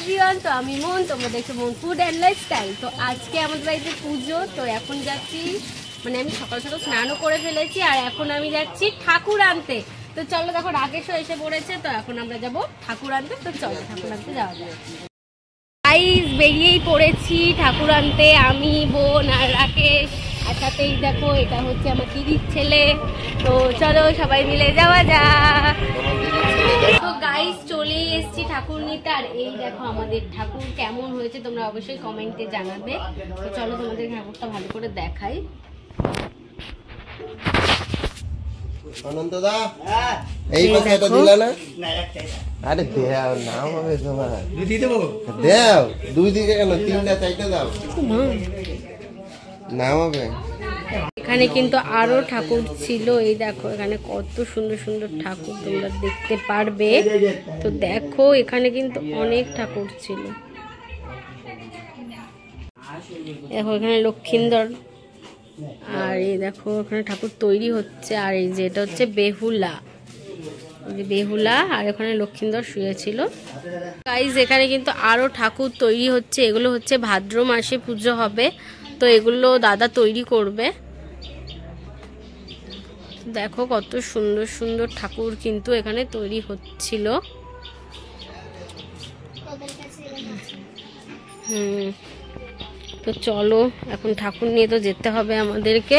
Everyone, তো আমি মন, তোমরা দেখছো মন ফুড অ্যান্ড লাইফস্টাইল। তো আজকে আমাদের বাড়িতে পুজো, তো এখন যাচ্ছি, মানে আমি সকাল সকাল স্নানও করে ফেলেছি আর এখন আমি যাচ্ছি ঠাকুর আনতে। তো চলো, দেখো রাকেশও এসে পড়েছে, তো এখন আমরা যাব ঠাকুর আনতে। তো চলো ঠাকুর আনতে যাওয়া যায়। গাইস বেরিয়েই পড়েছি ঠাকুর আনতে, আমি, বোন আর রাকেশ। আর সাথেই দেখো এটা হচ্ছে আমার দিদির ছেলে। তো চলো সবাই মিলে যাওয়া যাক। তো গাইস চলেই এসেছি ঠাকুর নিতে, আর এই দেখো আমাদের ঠাকুর কেমন হয়েছে তোমরা অবশ্যই কমেন্টে জানাবে। তো চলো তোমাদের ঠাকুরটা ভালো করে দেখাই। অনন্তদা এই পাশে এটা দিলা না? আরে দেও, নাম হবে তোমার। দুই দেবো? দেও, দুই দিকে কেন, তিনটা চারটা দাও, নাম হবে। এখানে কিন্তু আরো ঠাকুর ছিল, এই দেখো এখানে কত সুন্দর সুন্দর ঠাকুর তোমরা দেখতে পারবে। তো দেখো এখানে কিন্তু অনেক ঠাকুর ছিল। দেখো এখানে লক্ষিন্দর, আর এই দেখো এখানে ঠাকুর তৈরি হচ্ছে। আর এই যে এটা হচ্ছে বেহুলা, বেহুলা, আর এখানে লক্ষিন্দর শুয়েছিল। গাইস এখানে কিন্তু আরো ঠাকুর তৈরি হচ্ছে, এগুলো হচ্ছে ভাদ্র মাসে পুজো হবে, তো এগুলো দাদা তৈরি করবে। দেখো কত সুন্দর সুন্দর ঠাকুর কিন্তু এখানে তৈরি হচ্ছিল। তো চলো এখন ঠাকুর নিয়ে তো যেতে হবে আমাদেরকে।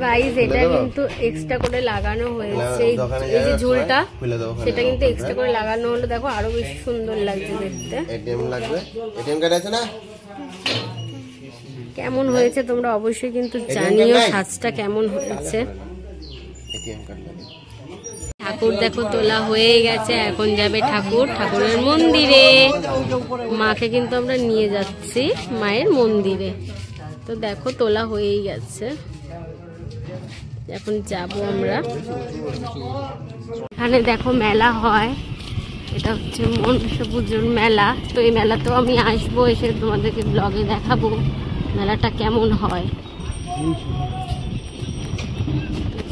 গাইস এটা কিন্তু এক্সট্রা করে লাগানো হয়েছে, এই যে ঝুলটা সেটা কিন্তু এক্সট্রা করে লাগানো হলো। দেখো আরো বেশি সুন্দর লাগছে দেখতে। এটিএম লাগবে, এটিএম কার্ড আছে না? কেমন হয়েছে তোমরা অবশ্যই কিন্তু জানিও, সাজটা কেমন হয়েছে। ঠাকুর দেখো তোলা হয়ে গেছে, এখন যাবে ঠাকুর ঠাকুরের মন্দিরে। মাকে কিন্তু আমরা নিয়ে যাচ্ছি মায়ের মন্দিরে। তো দেখো তোলা হয়েই গেছে, এখন যাব আমরা। এখানে দেখো মেলা হয়, এটা হচ্ছে মনসা পুজোর মেলা। তো এই মেলাতেও আমি আসবো, এসে তোমাদেরকে ব্লগে দেখাবো মেলাটা কেমন হয়।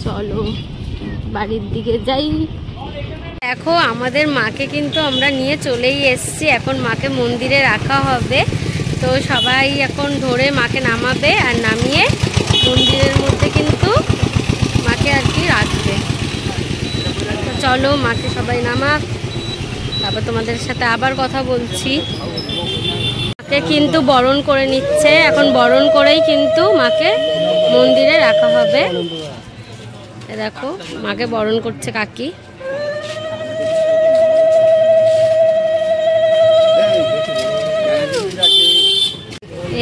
চলো বাড়ির দিকে যাই। দেখো আমাদের মাকে কিন্তু আমরা নিয়ে চলেই এসেছি, এখন মাকে মন্দিরে রাখা হবে। তো সবাই এখন ধরে মাকে নামাবে, আর নামিয়ে মন্দিরের মধ্যে কিন্তু মাকে আর কি রাখবে। তো চলো মাকে সবাই নামাক, তারপর তোমাদের সাথে আবার কথা বলছি। মাকে কিন্তু বরণ করে নিচ্ছে, এখন বরণ করেই কিন্তু মাকে মন্দিরে রাখা হবে। দেখো মাকে বরণ করছে কাকি।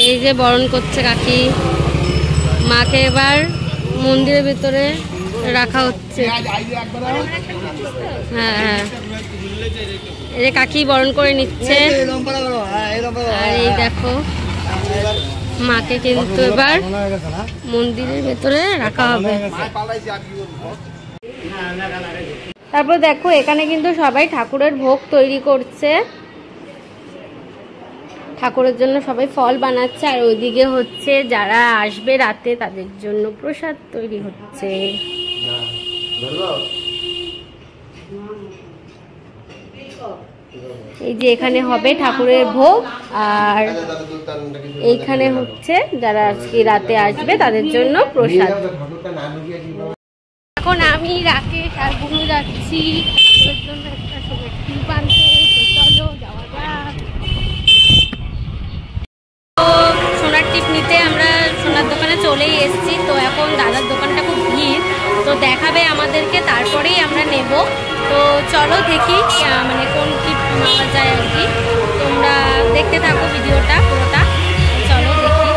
এই যে বরণ করছে কাকি, মাকে এবার মন্দিরের ভিতরে রাখা হচ্ছে। হ্যাঁ হ্যাঁ, এই যে কাকি বরণ করে নিচ্ছে। আর এই দেখো মাকে কিন্তু এবার মন্দিরের ভেতরে রাখা হবে। তারপর দেখো এখানে কিন্তু সবাই ঠাকুরের ভোগ তৈরি করছে, ঠাকুরের জন্য সবাই ফল বানাচ্ছে। আর ওইদিকে হচ্ছে যারা আসবে রাতে তাদের জন্য প্রসাদ তৈরি হচ্ছে। এই যে এখানে হবে ঠাকুরের ভোগ, আর এইখানে হচ্ছে যারা আজকে রাতে আসবে তাদের জন্য প্রসাদ। এখন আমি রাকেশ আর বুনু যাচ্ছি ঠাকুরের জন্য একটা সোনার টিপ আনতে। চলো যাওয়া যাক। সোনার টিপ নিতে আমরা সোনার দোকানে চলেই এসেছি। তো এখন দাদার দোকানটা খুব ভিড়, তো দেখাবে আমাদেরকে, তারপরেই আমরা নেব। তো চলো দেখি মানে কোন টিপ পাওয়া যায় আর কি। তোমরা দেখতে থাকো ভিডিওটা পুরোটা, চলো দেখি।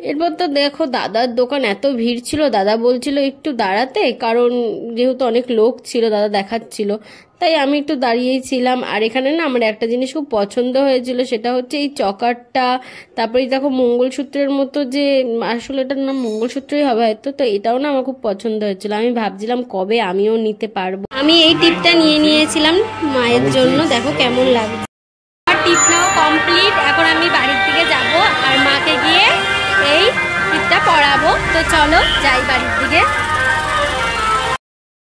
এরপর তো দেখো দাদার দোকান এত ভিড় ছিল, দাদা বলছিল একটু দাঁড়াতে, কারণ যেহেতু অনেক লোক ছিল দাদা দেখাচ্ছিল, তাই আমি একটু দাঁড়িয়েই ছিলাম। আর এখানে না আমার একটা জিনিস খুব পছন্দ হয়েছিল, সেটা হচ্ছে এই চকারটা। তারপরে দেখো মঙ্গলসূত্রের মতো, যে আসলে এটার নাম মঙ্গলসূত্রই হবে হয়তো, তো এটাও না আমার খুব পছন্দ হয়েছিল। আমি ভাবছিলাম কবে আমিও নিতে পারবো। আমি এই টিপটা নিয়েছিলাম মায়ের জন্য, দেখো কেমন লাগছে। টিপ নাও কমপ্লিট, এখন আমি বাড়ির দিকে যাব আর মাকে গিয়ে এই টিপটা পরাবো। তো চলো যাই বাড়ির দিকে।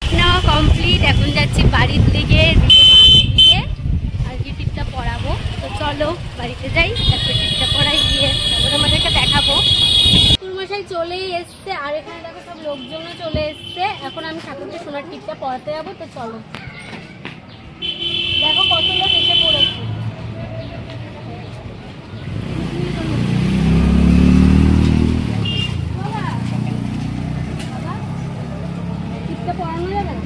নাও কমপ্লিট, এখন যাচ্ছি বাড়ির দিকে। চলো বাড়িতে যাই, তারপর টিপটা পড়াই গিয়ে তারপর আমাদেরকে দেখাবো। ঠাকুরমশাই চলেই এসছে আর এখানে দেখো সব লোকজনও চলে এসছে। এখন আমি ঠাকুরকে সোনার টিপটা পড়াতে যাবো, তো চলো। দেখো কত লোক এসে পড়েছে। টিপটা পড়ানো যাবে না?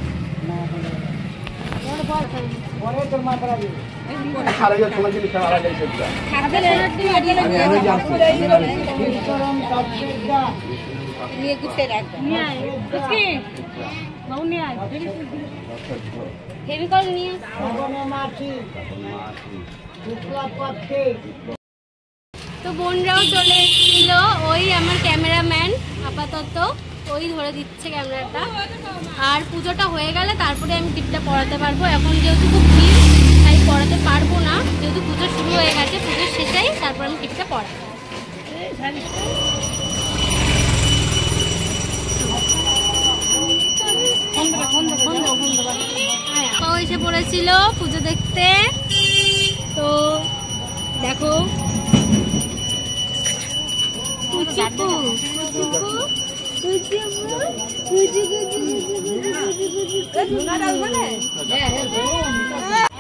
তো বোনরাও চলে এসেছিল, ওই আমার ক্যামেরাম্যান আপাতত ওই ধরে দিচ্ছে ক্যামেরাটা। আর পুজোটা হয়ে গেলে তারপরে আমি টিপটা পড়াতে পারবো। এখন যেহেতু খুব ভিড় তাই পড়াতে পারবো না, যেহেতু পুজো শুরু হয়ে গেছে, পুজোর শেষেই তারপর আমি টিপটা পড়াবো। এসে পড়েছিল পুজো দেখতে, তো দেখো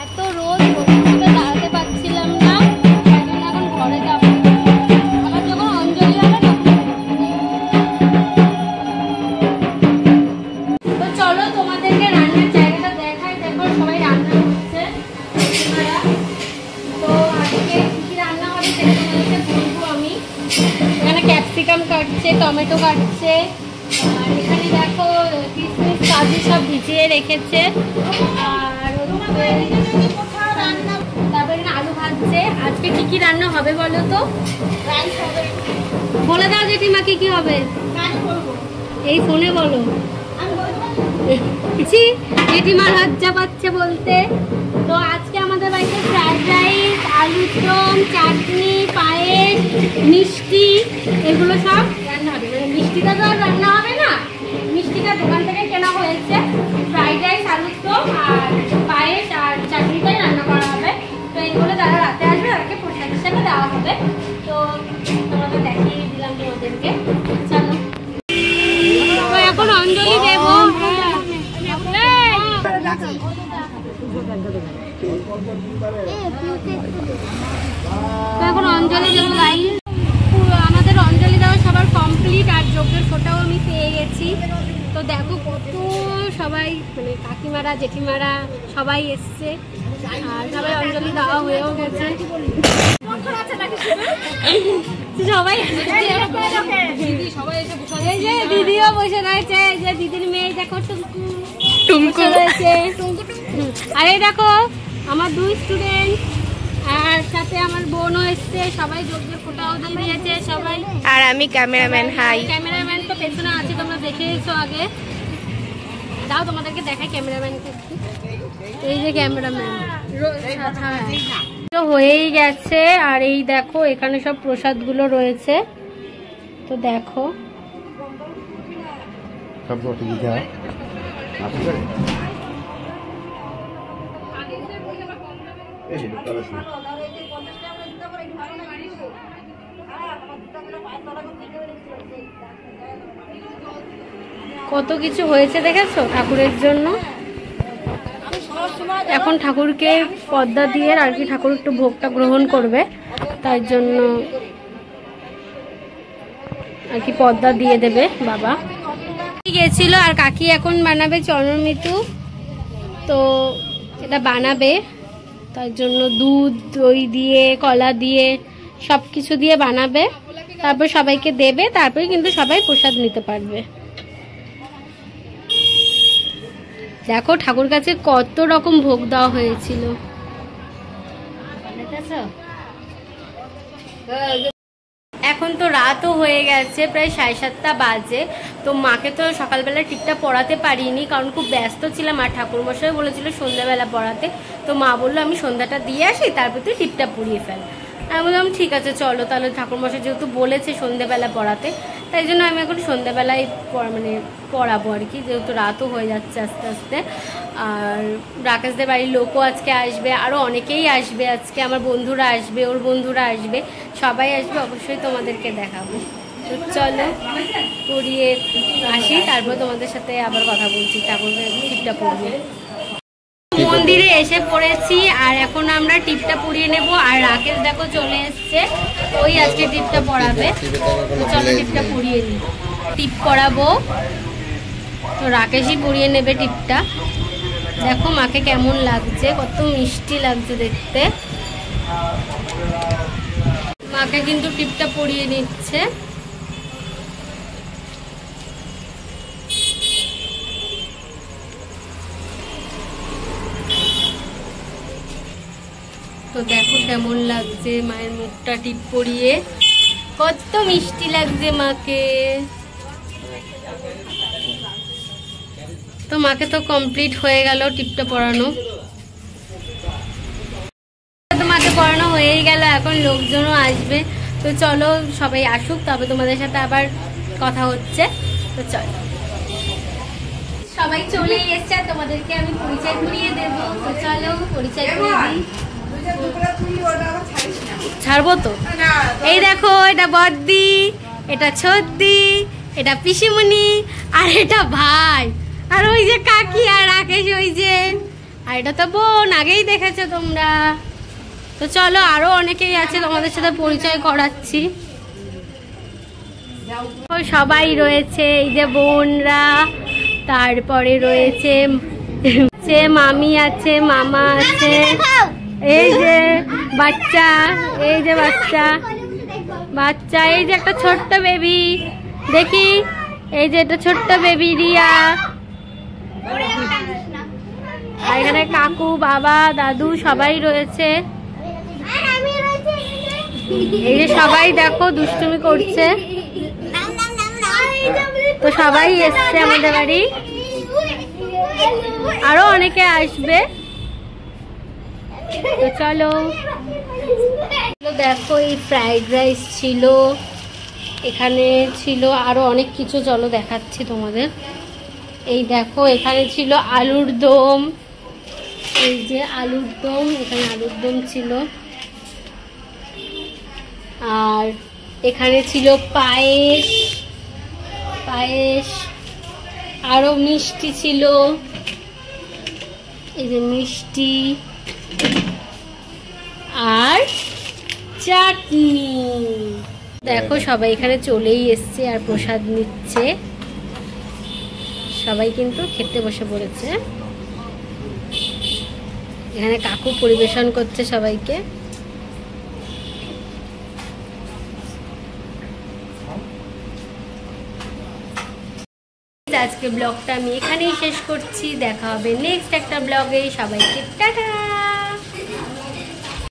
এত রোদ দাঁড়াতে পারছিলাম না, এখন ঘরে যাবো। আবার যখন অঞ্জলি হবে না, তো চলো তোমাদেরকে রান্নার জায়গাটা দেখাই। দেখো সবাই রান্না করছে। তো আজকে কি রান্না হবে সেটা তোমাদেরকে বলবো আমি। এখানে ক্যাপসিকাম কাটছে, টমেটো কাটছে, আর এখানে দেখো কিশমিশ কাজু সব ভিজিয়ে রেখেছে, আর তারপরে আলু ভাজছে। আজকে কি কি রান্না হবে বলো তো? বলে দাও জেঠিমা কি কি হবে, এই ফোনে বলো। জেঠিমা লজ্জা পাচ্ছে বলতে। তো আজকে আমাদের বাড়িতে ফ্রাইড রাইস, আলুর দম, চাটনি, পায়েস, মিষ্টি এগুলো সব রান্না হবে। মানে মিষ্টিটা তো আর রান্না হবে না, মিষ্টিটা দোকান থেকে কেনা হয়েছে। ফ্রাইড রাইস, আলুর দম আর পায়েস আর চাটনিটাই রান্না করা হবে। তো এইগুলো যারা রাতে আসবে তাদেরকে প্রসাদ হিসেবে দেওয়া হবে। তো তোমরা দেখিয়ে দিলাম তোমাদেরকে। চলো তো এখন অঞ্জলি দেবো। এখন অঞ্জলি দেবো গাইস। আমাদের অঞ্জলি দেওয়া সবার কমপ্লিট, আর যজ্ঞের ফোটাও আমি পেয়ে গেছি। তো দেখো কত সবাই, মানে কাকিমারা জেঠিমারা সবাই এসছে, আর সবাই অঞ্জলি দেওয়া হয়েও গেছে। সবাই দিদিও বসে রয়েছে, যে দিদির মেয়ে দেখো টুমকু রয়েছে। আর এই দেখো আমার 2 স্টুডেন্ট, আর সাথে আমার বোনও এসছে। সবাই যজ্ঞের ফোটাও দিয়ে দিয়েছে সবাই। আর আমি ক্যামেরাম্যান। হাই। ক্যামেরাম্যান তো পেছনে আছে, তোমরা দেখেছো আগে। দাও তোমাদেরকে দেখাই ক্যামেরাম্যানকে। এই যে ক্যামেরাম্যান হয়েই গেছে। আর এই দেখো এখানে সব প্রসাদগুলো রয়েছে, তো দেখো কত কিছু হয়েছে দেখেছো ঠাকুরের জন্য। এখন ঠাকুরকে পর্দা দিয়ে আর কি ঠাকুর একটু ভোগটা গ্রহণ করবে, তাই জন্য আর কি পর্দা দিয়ে দেবে বাবা। গেছিল আর কাকি এখন বানাবে চরণমৃত্যু, তো এটা বানাবে, তার জন্য দুধ দই দিয়ে কলা দিয়ে সব কিছু দিয়ে বানাবে, তারপর সবাইকে দেবে, তারপরে কিন্তু সবাই প্রসাদ নিতে পারবে। দেখো ঠাকুর কাছে কত রকম ভোগ দেওয়া হয়েছিল। এখন তো রাতও হয়ে গেছে, প্রায় 7:30 বাজে। তো মাকে তো সকালবেলা টিপটা পড়াতে পারিনি, কারণ খুব ব্যস্ত ছিলাম। আর ঠাকুরমশাই বলেছিল সন্ধ্যাবেলা পড়াতে, তো মা বললো আমি সন্ধ্যাটা দিয়ে আসি, তারপর তুই টিপটা পড়িয়ে ফেল। আমি বললাম ঠিক আছে চলো তাহলে, ঠাকুরমশাই যেহেতু বলেছে সন্ধ্যেবেলা পড়াতে, তাই জন্য আমি এখন সন্ধ্যেবেলায় মানে পড়াবো আর কি, যেহেতু রাতও হয়ে যাচ্ছে আস্তে আস্তে। আর রাকেশদের বাড়ির লোকও আজকে আসবে, আরও অনেকেই আসবে আজকে, আমার বন্ধুরা আসবে, ওর বন্ধুরা আসবে, সবাই আসবে, অবশ্যই তোমাদেরকে দেখাবো। তো চলো পড়িয়ে আসি, তারপর তোমাদের সাথে আবার কথা বলছি ঠাকুরের টিপটা পড়িয়ে। মন্দিরে এসে পড়েছি আর এখন আমরা টিপটা পরিয়ে নেব। আর রাকেশ দেখো চলে এসছে, ওই আজকে টিপটা পরাবে। তো চলো টিপটা পরিয়ে নিই, টিপ পরাবো। তো রাকেশই পরিয়ে নেবে টিপটা। দেখো মাকে কেমন লাগছে, কত মিষ্টি লাগছে দেখতে। মাকে কিন্তু টিপটা পরিয়ে নিচ্ছে। তো দেখো কেমন লাগছে মায়ের মুখটা টিপ পরিয়ে, কত মিষ্টি লাগছে মাকে। তো মাকে তো কমপ্লিট হয়ে গেল টিপটা পরানো, তো মাকে পরানো হয়েই গেল। এখন লোকজনও আসবে, তো চলো সবাই আসুক, তবে তোমাদের সাথে আবার কথা হচ্ছে। তো চলো, সবাই চলে এসছে, তোমাদেরকে আমি পরিচয় করিয়ে দেবো। তো চলো পরিচয় করিয়ে দিই। ছাড়বো তো। এই দেখো, এটা বদ্দি, এটা ছদ্দি, এটা পিসিমণি, আর এটা ভাই, আর ওই যে কাকি আর রাকেশ ওই যে, আর এটা তো বোন, আগেই দেখেছো তোমরা। তো চলো আরো অনেকেই আছে, তোমাদের সাথে পরিচয় করাচ্ছি। সবাই রয়েছে, এই যে বোনরা, তারপরে রয়েছে মামি আছে, মামা আছে, এই যে বাচ্চা, এই যে বাচ্চা বাচ্চা, এই যে একটা ছোট্ট বেবি, দেখি এই যে এটা ছোট্ট বেবি রিয়া। আর এখানে কাকু, বাবা, দাদু সবাই রয়েছে। এই যে সবাই দেখো দুষ্টুমি করছে। তো সবাই এসছে আমাদের বাড়ি, আরো অনেকে আসবে। তো চলো, দেখো এই ফ্রাইড রাইস ছিল, এখানে ছিল আরো অনেক কিছু, চলো দেখাচ্ছি তোমাদের। এই দেখো এখানে ছিল আলুর দম, এই যে আলুর দম, এখানে আলুর দম ছিল। আর এখানে ছিল পায়েস, আরো মিষ্টি ছিল, এই যে মিষ্টি আর চাটনি। দেখো সবাই এখানে চলেই এসছে আর প্রসাদ নিচ্ছে, সবাই কিন্তু খেতে বসে পড়েছে। এখানে কাকু পরিবেশন করছে সবাইকে। আজকে ব্লগটা আমি এখানেই শেষ করছি, দেখা হবে নেক্সট একটা ব্লগে। সবাইকে টাটা।